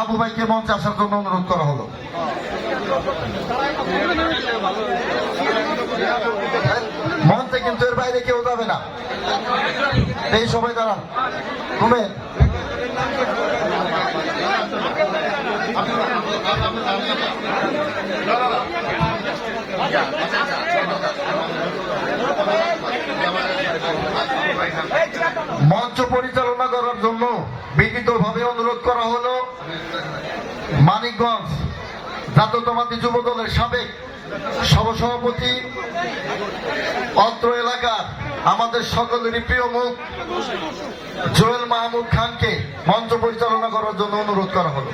আবু ভাইকে মঞ্চে আসার জন্য অনুরোধ করা হলো। মঞ্চে কিন্তু এর বাইরে কেউ যাবে না। এই সবাই দাঁড়ান। তুমি মঞ্চ পরিচালনা করার জন্য বিনীতভাবে অনুরোধ করা হলো মানিকগঞ্জ জাতীয়তাবাদী যুব দলের সাবেক সহসভাপতি, অত্র এলাকার আমাদের সকলেরই প্রিয় মুখ জোয়েল মাহমুদ খানকে মঞ্চ পরিচালনা করার জন্য অনুরোধ করা হলো।